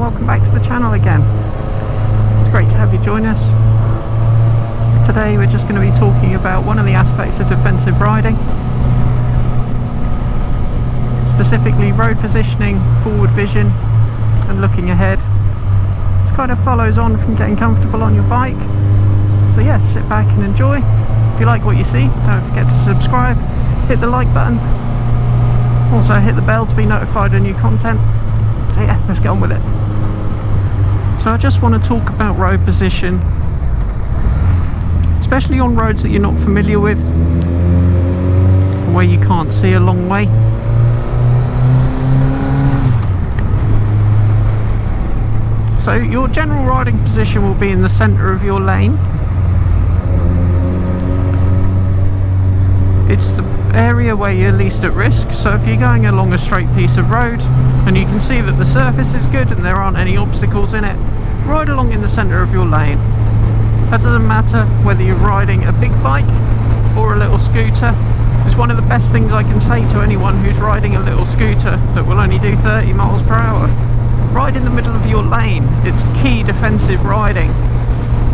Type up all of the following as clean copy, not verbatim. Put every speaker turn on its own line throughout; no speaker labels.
welcome back to the channel again. It's great to have you join us. Today we're just going to be talking about one of the aspects of defensive riding, specifically road positioning, forward vision and looking ahead. This kind of follows on from getting comfortable on your bike, so yeah, sit back and enjoy. If you like what you see, don't forget to subscribe, hit the like button, also hit the bell to be notified of new content. So yeah, let's get on with it. So I just want to talk about road position, especially on roads that you're not familiar with, where you can't see a long way. So your general riding position will be in the centre of your lane. It's the area where you're least at risk, so if you're going along a straight piece of road and you can see that the surface is good and there aren't any obstacles in it, ride along in the centre of your lane. That doesn't matter whether you're riding a big bike or a little scooter. It's one of the best things I can say to anyone who's riding a little scooter that will only do 30 miles per hour. Ride in the middle of your lane. It's key defensive riding,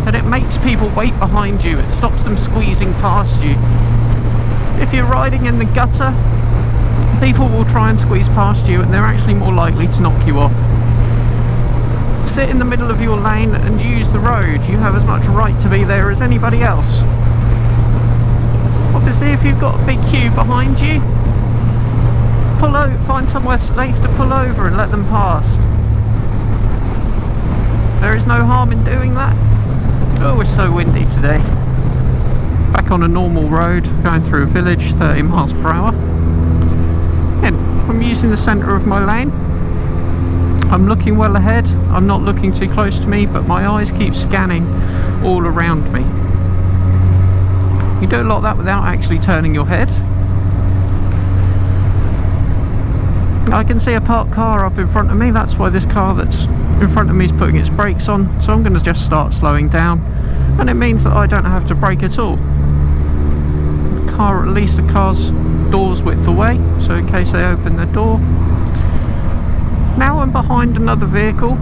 and it makes people wait behind you. It stops them squeezing past you. If you're riding in the gutter, people will try and squeeze past you and they're actually more likely to knock you off. Sit in the middle of your lane and use the road. You have as much right to be there as anybody else. Obviously, if you've got a big queue behind you, pull over, find somewhere safe to pull over and let them pass. There is no harm in doing that. Oh, it's so windy today. Back on a normal road, going through a village, 30 miles per hour. And I'm using the centre of my lane. I'm looking well ahead. I'm not looking too close to me, but my eyes keep scanning all around me. You do a lot of that without actually turning your head. I can see a parked car up in front of me. That's why this car that's in front of me is putting its brakes on. So I'm going to just start slowing down, and it means that I don't have to brake at all. At least the car's door's width away, so in case they open the door. Now I'm behind another vehicle.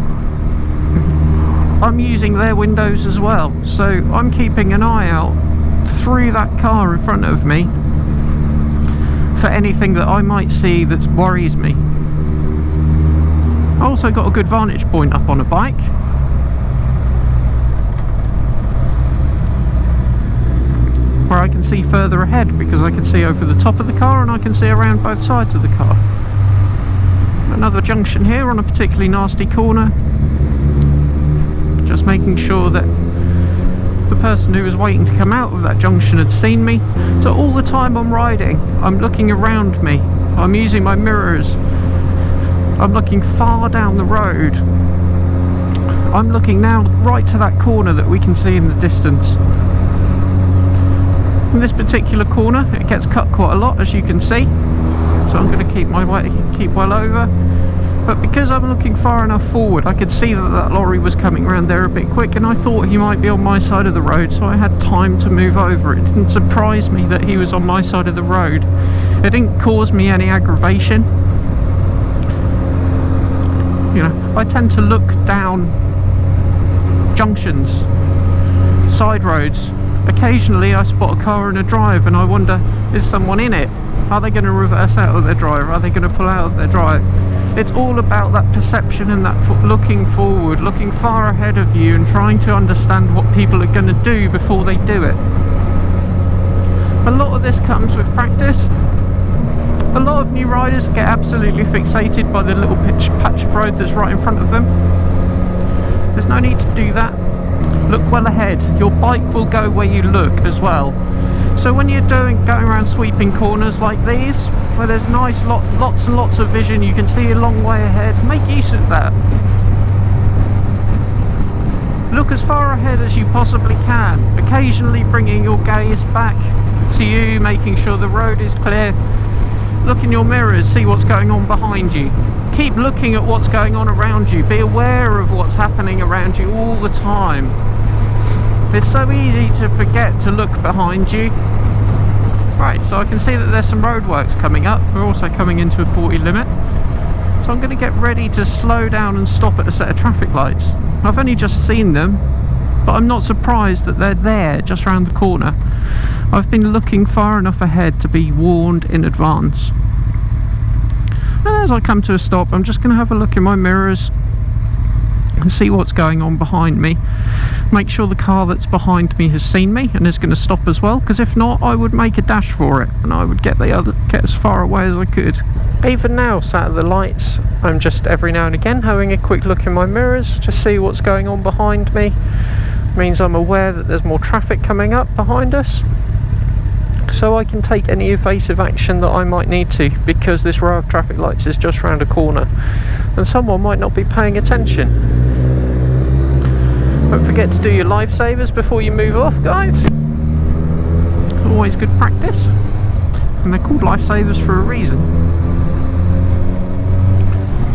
I'm using their windows as well, so I'm keeping an eye out through that car in front of me for anything that I might see that worries me. I also got a good vantage point up on a bike. Where I can see further ahead, because I can see over the top of the car and I can see around both sides of the car. Another junction here on a particularly nasty corner. Just making sure that the person who was waiting to come out of that junction had seen me. So all the time I'm riding, I'm looking around me. I'm using my mirrors. I'm looking far down the road. I'm looking now right to that corner that we can see in the distance. In this particular corner, it gets cut quite a lot, as you can see, so I'm going to keep well over. But because I'm looking far enough forward, I could see that lorry was coming around there a bit quick, and I thought he might be on my side of the road, so I had time to move over. It didn't surprise me that he was on my side of the road. It didn't cause me any aggravation. You know, I tend to look down junctions, side roads. Occasionally I spot a car in a drive and I wonder, is someone in it? Are they going to reverse out of their drive? Are they going to pull out of their drive? It's all about that perception and that looking forward, looking far ahead of you and trying to understand what people are going to do before they do it. A lot of this comes with practice. A lot of new riders get absolutely fixated by the little patch of road that's right in front of them. There's no need to do that. Look well ahead. Your bike will go where you look as well. So when you're going around sweeping corners like these, where there's nice lots and lots of vision, you can see a long way ahead, make use of that. Look as far ahead as you possibly can, occasionally bringing your gaze back to you, making sure the road is clear. Look in your mirrors, see what's going on behind you. Keep looking at what's going on around you. Be aware of what's happening around you all the time. It's so easy to forget to look behind you. Right, so I can see that there's some roadworks coming up. We're also coming into a 40 limit. So I'm going to get ready to slow down and stop at a set of traffic lights. I've only just seen them, but I'm not surprised that they're there just around the corner. I've been looking far enough ahead to be warned in advance. And as I come to a stop, I'm just going to have a look in my mirrors and see what's going on behind me. Make sure the car that's behind me has seen me and is going to stop as well, because if not, I would make a dash for it and I would get as far away as I could. Even now, sat at the lights, I'm just every now and again having a quick look in my mirrors to see what's going on behind me. Means I'm aware that there's more traffic coming up behind us, so I can take any evasive action that I might need to, because this row of traffic lights is just round a corner and someone might not be paying attention. Don't forget to do your lifesavers before you move off, guys. Always good practice, and they're called lifesavers for a reason.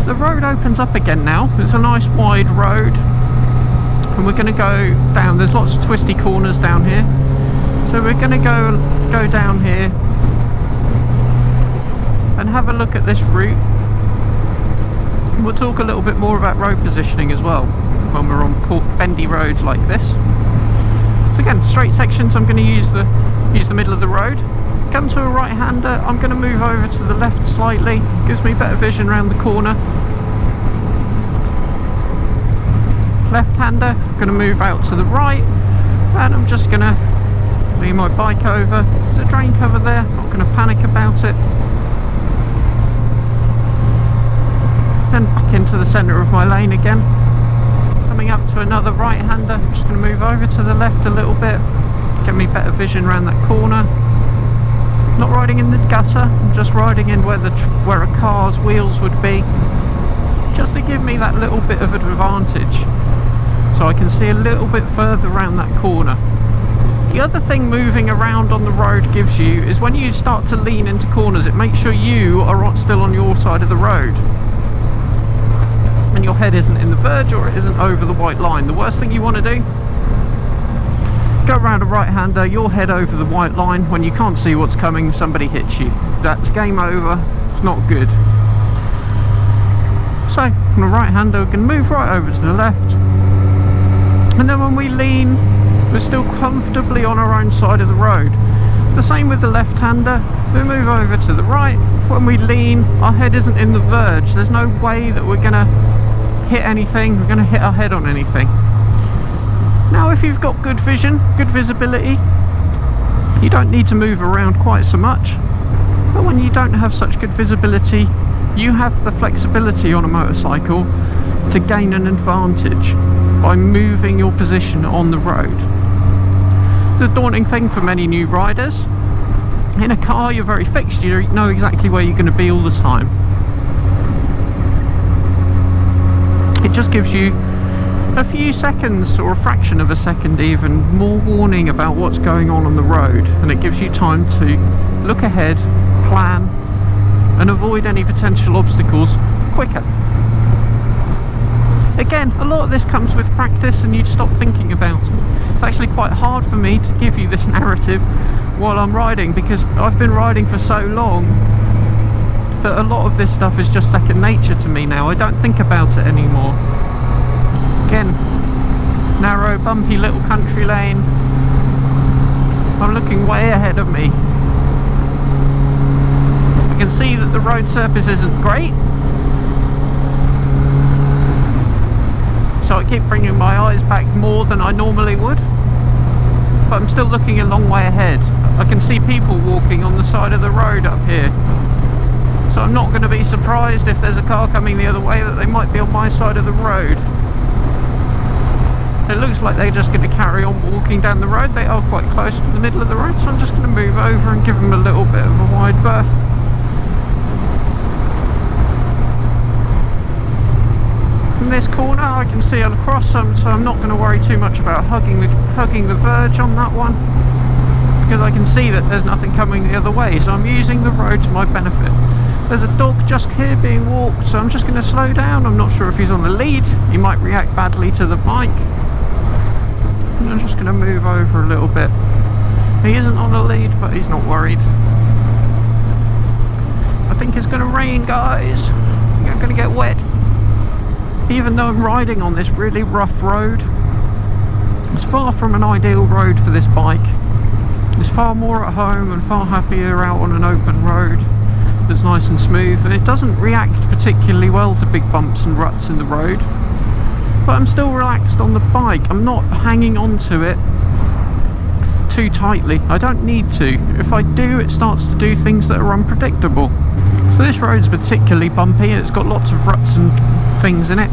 So the road opens up again now. It's a nice wide road, and we're going to go down. There's lots of twisty corners down here, so we're going to go down here and have a look at this route. And we'll talk a little bit more about road positioning as well when we're on bendy roads like this. So again, straight sections, I'm going to use the middle of the road. Come to a right-hander, I'm going to move over to the left slightly, gives me better vision around the corner. Left-hander, I'm going to move out to the right, and I'm just going to lean my bike over. There's a drain cover there, not going to panic about it. Then back into the centre of my lane again. Coming up to another right-hander, I'm just going to move over to the left a little bit, get me better vision around that corner. Not riding in the gutter, I'm just riding in where a car's wheels would be, just to give me that little bit of advantage, so I can see a little bit further around that corner. The other thing moving around on the road gives you is when you start to lean into corners, it makes sure you are still on your side of the road and your head isn't in the verge or it isn't over the white line. The worst thing you want to do, go around a right-hander, your head over the white line. When you can't see what's coming, somebody hits you. That's game over. It's not good. So on a right-hander, we can move right over to the left, and then when we lean, we're still comfortably on our own side of the road. The same with the left-hander. We move over to the right. When we lean, our head isn't in the verge. There's no way that we're going to hit anything. We're going to hit our head on anything. Now, if you've got good vision, good visibility, you don't need to move around quite so much. But when you don't have such good visibility, you have the flexibility on a motorcycle to gain an advantage by moving your position on the road. The daunting thing for many new riders. In a car, you're very fixed. You know exactly where you're going to be all the time. It just gives you a few seconds, or a fraction of a second even, more warning about what's going on the road, and it gives you time to look ahead, plan, and avoid any potential obstacles quicker. Again, a lot of this comes with practice, and you stop thinking about it. It's actually quite hard for me to give you this narrative while I'm riding, because I've been riding for so long that a lot of this stuff is just second nature to me now. I don't think about it anymore. Again, narrow, bumpy little country lane. I'm looking way ahead of me. I can see that the road surface isn't great, so I keep bringing my eyes back more than I normally would, but I'm still looking a long way ahead. I can see people walking on the side of the road up here, so I'm not going to be surprised if there's a car coming the other way that they might be on my side of the road. It looks like they're just going to carry on walking down the road. They are quite close to the middle of the road, so I'm just going to move over and give them a little bit of a wide berth. From this corner I can see across, so I'm not going to worry too much about hugging the verge on that one, because I can see that there's nothing coming the other way, so I'm using the road to my benefit. There's a dog just here being walked, so I'm just going to slow down. I'm not sure if he's on the lead. He might react badly to the bike. And I'm just going to move over a little bit. He isn't on the lead, but he's not worried. I think it's going to rain, guys. I'm going to going to get wet. Even though I'm riding on this really rough road, it's far from an ideal road for this bike. It's far more at home and far happier out on an open road that's nice and smooth, and it doesn't react particularly well to big bumps and ruts in the road. But I'm still relaxed on the bike. I'm not hanging on to it too tightly. I don't need to. If I do, it starts to do things that are unpredictable. So this road's particularly bumpy. It's got lots of ruts and things in it.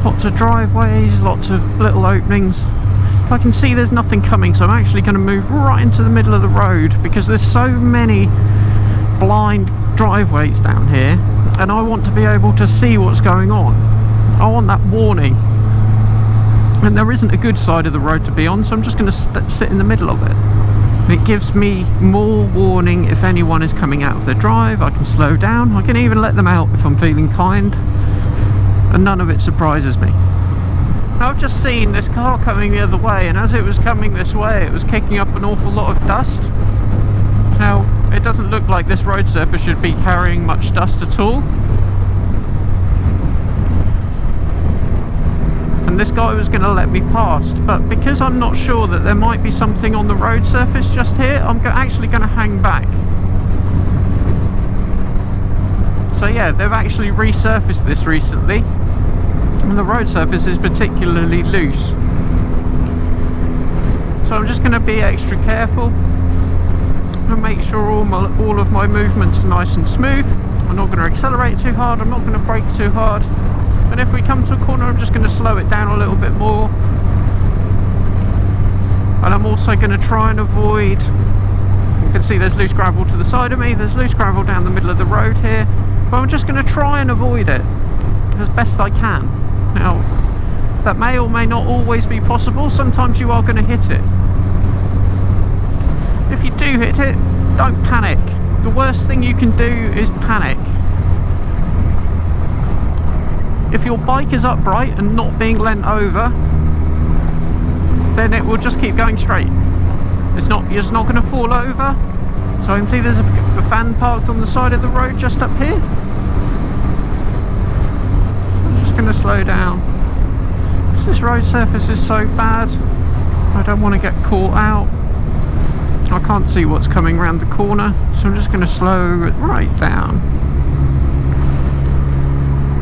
Lots of driveways, lots of little openings. I can see there's nothing coming, so I'm actually going to move right into the middle of the road because there's so many blind driveways down here, and I want to be able to see what's going on. I want that warning. And there isn't a good side of the road to be on, so I'm just going to sit in the middle of it. It gives me more warning if anyone is coming out of their drive. I can slow down. I can even let them out if I'm feeling kind. And none of it surprises me. Now, I've just seen this car coming the other way, and as it was coming this way, it was kicking up an awful lot of dust. Now, it doesn't look like this road surface should be carrying much dust at all. And this guy was going to let me past, but because I'm not sure that there might be something on the road surface just here, I'm actually going to hang back. So yeah, they've actually resurfaced this recently, and the road surface is particularly loose. So I'm just going to be extra careful and make sure all of my movements are nice and smooth. I'm not going to accelerate too hard, I'm not going to brake too hard. And if we come to a corner, I'm just going to slow it down a little bit more. And I'm also going to try and avoid, you can see there's loose gravel to the side of me, there's loose gravel down the middle of the road here, but I'm just going to try and avoid it as best I can. Now, that may or may not always be possible. Sometimes you are going to hit it. If you do hit it, don't panic. The worst thing you can do is panic. If your bike is upright and not being leant over, then it will just keep going straight. You're just not going to fall over. So I can see there's a van parked on the side of the road just up here. I'm just going to slow down. This road surface is so bad, I don't want to get caught out. I can't see what's coming around the corner, so I'm just going to slow it right down.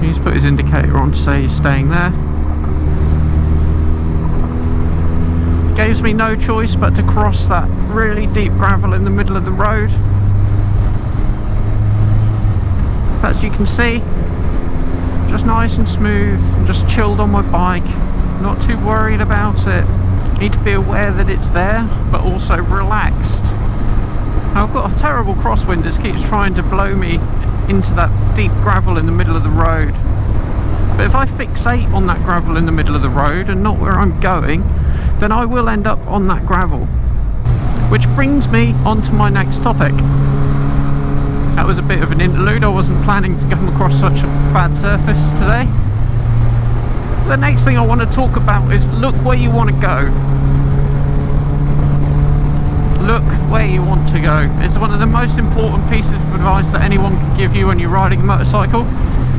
He's put his indicator on to say he's staying there. Gives me no choice but to cross that really deep gravel in the middle of the road. As you can see, just nice and smooth, and just chilled on my bike, not too worried about it. Need to be aware that it's there, but also relaxed. I've got a terrible crosswind that keeps trying to blow me into that deep gravel in the middle of the road. But if I fixate on that gravel in the middle of the road and not where I'm going, then I will end up on that gravel. Which brings me on to my next topic. That was a bit of an interlude. I wasn't planning to come across such a bad surface today. The next thing I want to talk about is look where you want to go. Look where you want to go. It's one of the most important pieces of advice that anyone can give you when you're riding a motorcycle.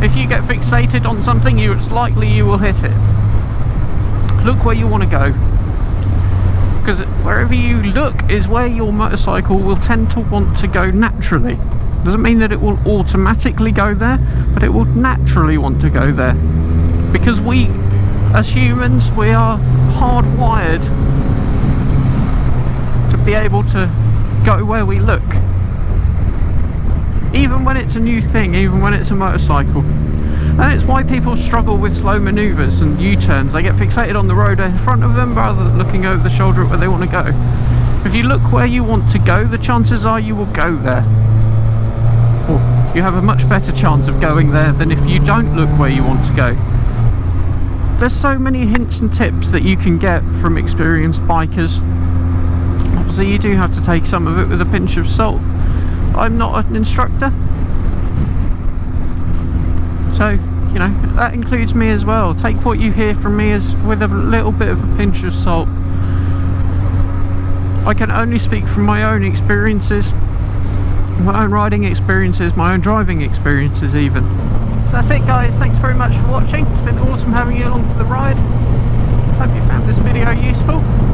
If you get fixated on something, it's likely you will hit it. Look where you want to go. Because wherever you look is where your motorcycle will tend to want to go naturally. Doesn't mean that it will automatically go there, but it will naturally want to go there. Because we, as humans, we are hardwired to be able to go where we look. Even when it's a new thing, even when it's a motorcycle. And it's why people struggle with slow manoeuvres and U-turns. They get fixated on the road in front of them rather than looking over the shoulder at where they want to go. If you look where you want to go, the chances are you will go there. Or you have a much better chance of going there than if you don't look where you want to go. There's so many hints and tips that you can get from experienced bikers. Obviously you do have to take some of it with a pinch of salt. I'm not an instructor, so you know that includes me as well. Take what you hear from me as with a little bit of a pinch of salt. I can only speak from my own experiences. my own riding experiences, my own driving experiences even. So that's it guys, thanks very much for watching. It's been awesome having you along for the ride. Hope you found this video useful.